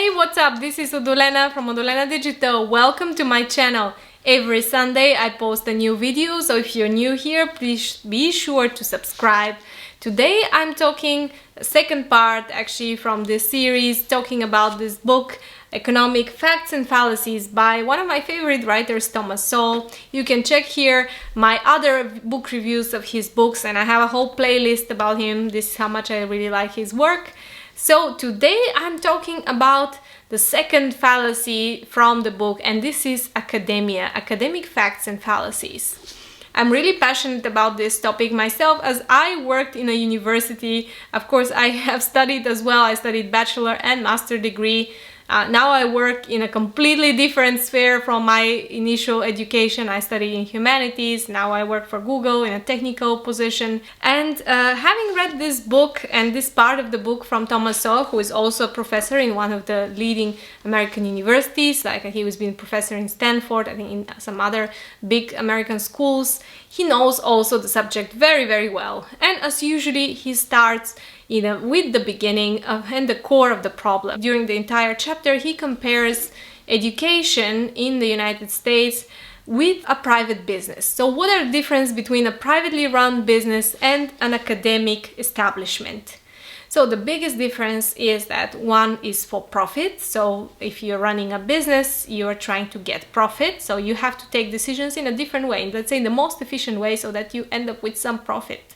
Hey, what's up? This is Odolena from Odolena Digital. Welcome to my channel. Every Sunday I post a new video, so if you're new here, please be sure to subscribe. Today I'm talking a second part actually from this series, talking about this book, Economic Facts and Fallacies, by one of my favorite writers, Thomas Sowell. You can check here my other book reviews of his books, and I have a whole playlist about him. This is how much I really like his work. So today I'm talking about the second fallacy from the book, and this is academia, academic facts and fallacies. I'm really passionate about this topic myself, as I worked in a university. Of course, I have studied as well. I studied bachelor and master degree. Now I work in a completely different sphere from my initial education. I studied in humanities. Now I work for Google in a technical position. And having read this book and this part of the book from Thomas Sowell, who is also a professor in one of the leading American universities, like he was being professor in Stanford, I think in some other big American schools, he knows also the subject very, very well. And as usually, he starts with the beginning and the core of the problem. During the entire chapter, he compares education in the United States with a private business. So what are the difference between a privately run business and an academic establishment? So the biggest difference is that one is for profit. So if you're running a business, you're trying to get profit. So you have to take decisions in a different way, let's say in the most efficient way, so that you end up with some profit.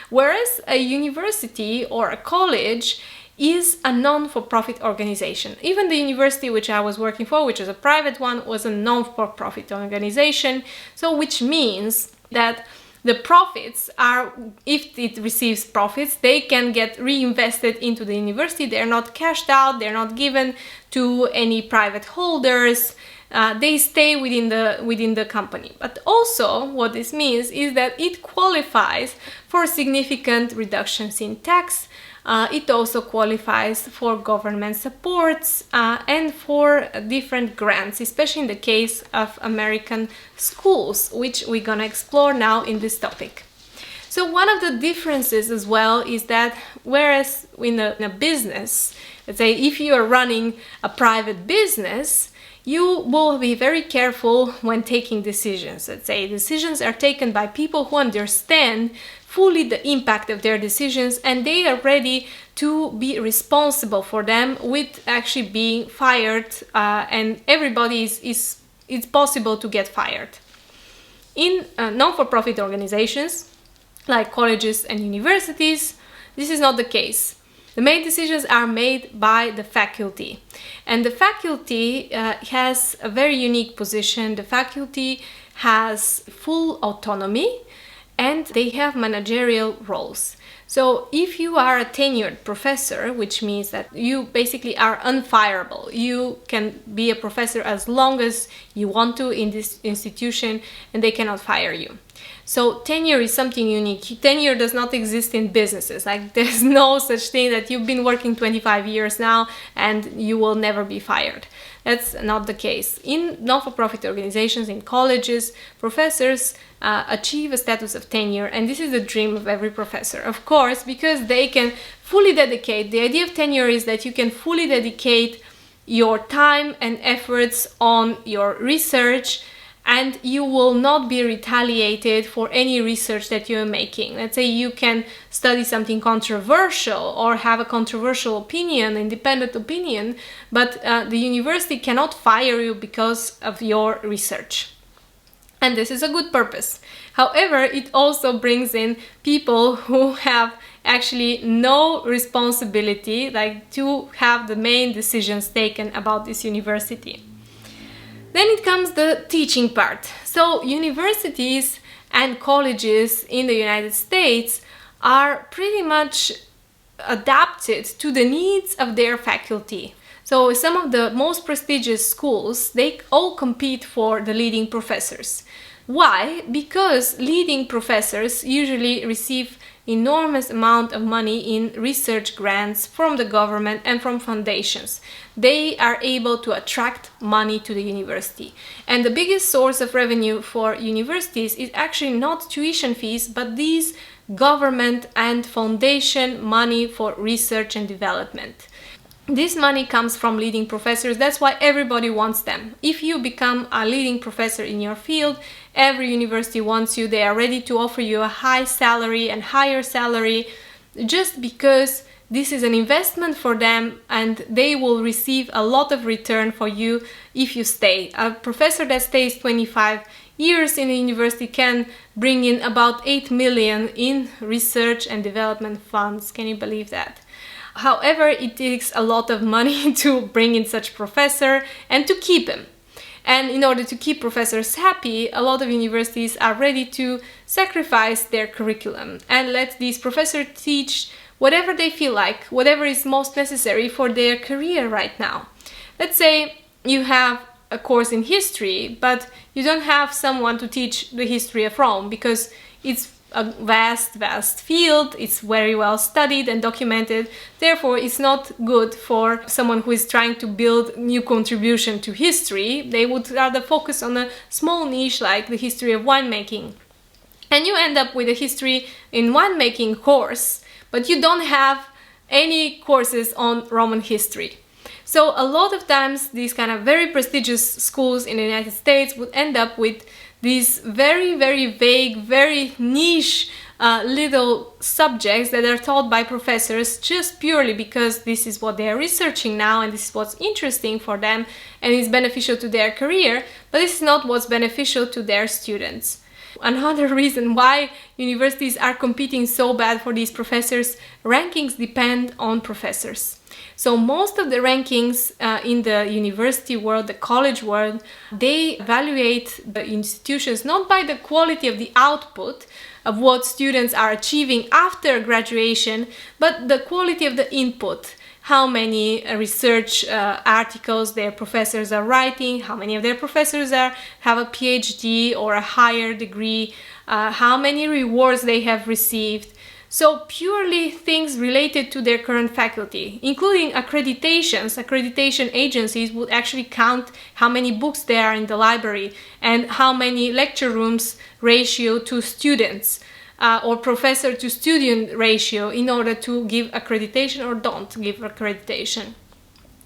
Whereas a university or a college is a non-for-profit organization. Even the university which I was working for, which is a private one, was a non-for-profit organization. So which means that the profits are, if it receives profits, they can get reinvested into the university. They're not cashed out, they're not given to any private holders. They stay within the company. But also what this means is that it qualifies for significant reductions in tax. It also qualifies for government supports and for different grants, especially in the case of American schools, which we're gonna explore now in this topic. So one of the differences as well is that whereas in a business, let's say if you are running a private business, you will be very careful when taking decisions. Let's say decisions are taken by people who understand fully the impact of their decisions, and they are ready to be responsible for them with actually being fired, and everybody it's possible to get fired. In non-for-profit organizations like colleges and universities, this is not the case. The main decisions are made by the faculty, and the faculty has a very unique position. The faculty has full autonomy and they have managerial roles. So if you are a tenured professor, which means that you basically are unfireable, you can be a professor as long as you want to in this institution and they cannot fire you. So tenure is something unique. Tenure does not exist in businesses. Like there's no such thing that you've been working 25 years now and you will never be fired. That's not the case. In non-for-profit organizations, in colleges, professors achieve a status of tenure, and this is the dream of every professor, of course, because they can fully dedicate. The idea of tenure is that you can fully dedicate your time and efforts on your research, and you will not be retaliated for any research that you're making. Let's say you can study something controversial or have a controversial opinion, independent opinion, but the university cannot fire you because of your research. And this is a good purpose. However, it also brings in people who have actually no responsibility, like to have the main decisions taken about this university. Then it comes the teaching part. So universities and colleges in the United States are pretty much adapted to the needs of their faculty. So some of the most prestigious schools, they all compete for the leading professors. Why? Because leading professors usually receive enormous amount of money in research grants from the government and from foundations. They are able to attract money to the university. And the biggest source of revenue for universities is actually not tuition fees, but these government and foundation money for research and development. This money comes from leading professors. That's why everybody wants them. If you become a leading professor in your field, every university wants you. They are ready to offer you a high salary and higher salary just because this is an investment for them and they will receive a lot of return for you if you stay. A professor that stays 25 years in a university can bring in about 8 million in research and development funds. Can you believe that? However, it takes a lot of money to bring in such professor and to keep him. And in order to keep professors happy, a lot of universities are ready to sacrifice their curriculum and let these professors teach whatever they feel like, whatever is most necessary for their career right now. Let's say you have a course in history, but you don't have someone to teach the history of Rome because it's a vast field, it's very well studied and documented, therefore it's not good for someone who is trying to build new contribution to history. They would rather focus on a small niche like the history of winemaking. And you end up with a history in winemaking course, but you don't have any courses on Roman history. So a lot of times these kind of very prestigious schools in the United States would end up with these very vague, very niche little subjects that are taught by professors just purely because this is what they are researching now and this is what's interesting for them and is beneficial to their career, but this is not what's beneficial to their students. Another reason why universities are competing so bad for these professors, rankings depend on professors. So most of the rankings in the university world, the college world, they evaluate the institutions not by the quality of the output of what students are achieving after graduation, but the quality of the input. How many research articles their professors are writing, how many of their professors have a PhD or a higher degree, how many rewards they have received. So purely things related to their current faculty, including accreditations. Accreditation agencies would actually count how many books there are in the library and how many lecture rooms ratio to students or professor to student ratio in order to give accreditation or don't give accreditation.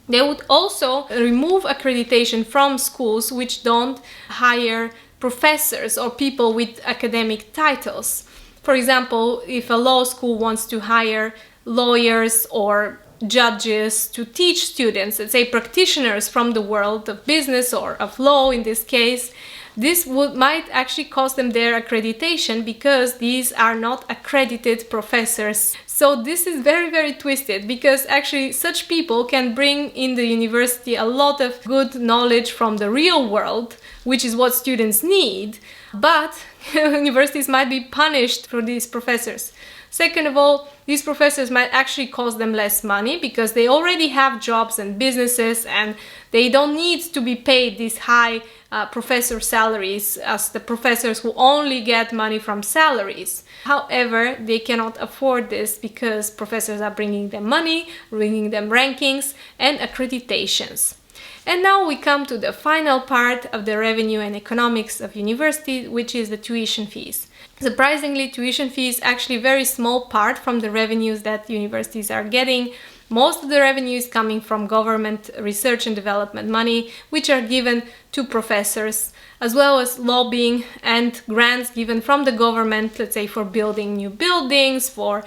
They would also remove accreditation from schools which don't hire professors or people with academic titles. For example, if a law school wants to hire lawyers or judges to teach students, let's say practitioners from the world of business or of law in this case, this might actually cost them their accreditation because these are not accredited professors. So this is very twisted because actually such people can bring in the university a lot of good knowledge from the real world, which is what students need, but universities might be punished for these professors. Second of all, these professors might actually cost them less money because they already have jobs and businesses and they don't need to be paid these high professor salaries as the professors who only get money from salaries. However, they cannot afford this because professors are bringing them money, bringing them rankings and accreditations. And now we come to the final part of the revenue and economics of university, which is the tuition fees. Surprisingly, tuition fee is actually a very small part from the revenues that universities are getting. Most of the revenue is coming from government research and development money, which are given to professors, as well as lobbying and grants given from the government, let's say for building new buildings, for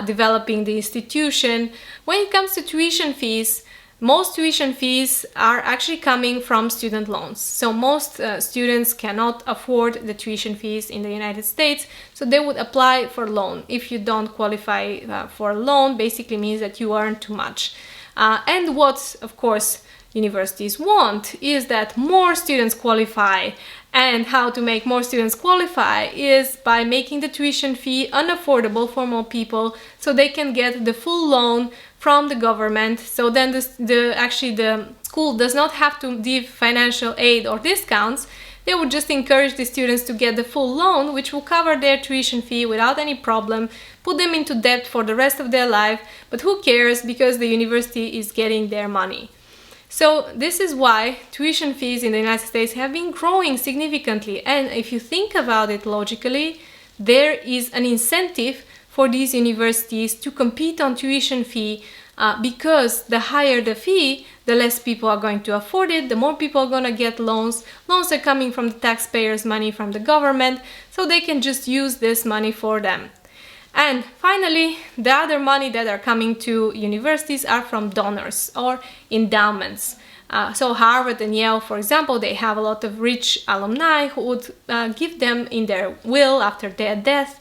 developing the institution. When it comes to tuition fees, most tuition fees are actually coming from student loans. So most students cannot afford the tuition fees in the United States, so they would apply for loan. If you don't qualify for a loan, basically means that you earn too much. And what, of course, universities want is that more students qualify. And how to make more students qualify is by making the tuition fee unaffordable for more people so they can get the full loan from the government. So then the school does not have to give financial aid or discounts. They would just encourage the students to get the full loan, which will cover their tuition fee without any problem, put them into debt for the rest of their life, but who cares because the university is getting their money. So this is why tuition fees in the United States have been growing significantly. And if you think about it logically, there is an incentive for these universities to compete on tuition fee because the higher the fee, the less people are going to afford it, the more people are going to get loans. Loans are coming from the taxpayers' money, from the government, so they can just use this money for them. And finally, the other money that are coming to universities are from donors or endowments. So Harvard and Yale, for example, they have a lot of rich alumni who would give them in their will after their death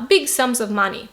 big sums of money.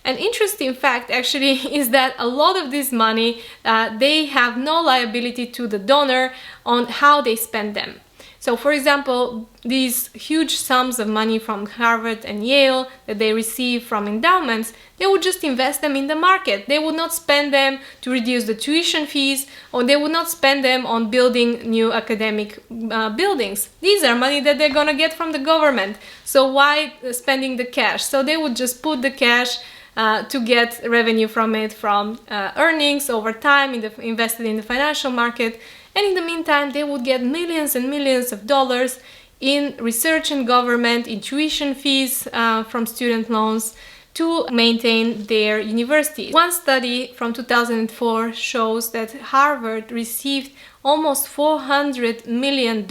An interesting fact actually is that a lot of this money, they have no liability to the donor on how they spend them. So for example, these huge sums of money from Harvard and Yale that they receive from endowments, they would just invest them in the market. They would not spend them to reduce the tuition fees, or they would not spend them on building new academic buildings. These are money that they're gonna get from the government. So why spending the cash? So they would just put the cash to get revenue from it, from earnings over time invested in the financial market. And in the meantime, they would get millions and millions of dollars in research and government, in tuition fees from student loans to maintain their universities. One study from 2004 shows that Harvard received almost $400 million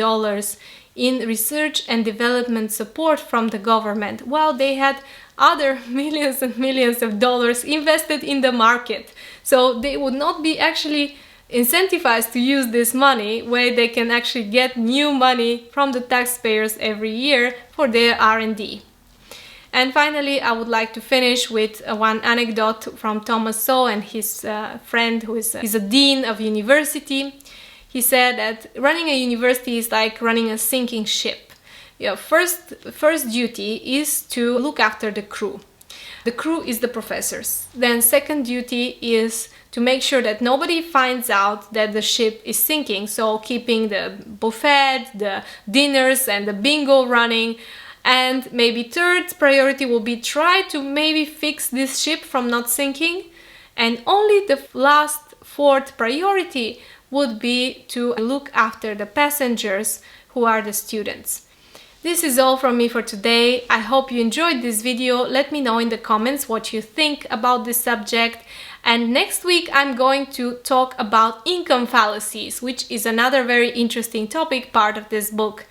in research and development support from the government, while they had other millions and millions of dollars invested in the market. So they would not be actually incentivized to use this money, where they can actually get new money from the taxpayers every year for their R&D. And finally, I would like to finish with one anecdote from Thomas Sowell and his friend who is a dean of university. He said that running a university is like running a sinking ship. Your first duty is to look after the crew. The crew is the professors. Then second duty is to make sure that nobody finds out that the ship is sinking. So keeping the buffet, the dinners and the bingo running. And maybe third priority will be try to maybe fix this ship from not sinking. And only the last fourth priority would be to look after the passengers, who are the students. This is all from me for today. I hope you enjoyed this video. Let me know in the comments what you think about this subject. And next week I'm going to talk about income fallacies, which is another very interesting topic, part of this book.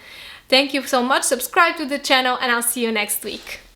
Thank you so much. Subscribe to the channel and I'll see you next week.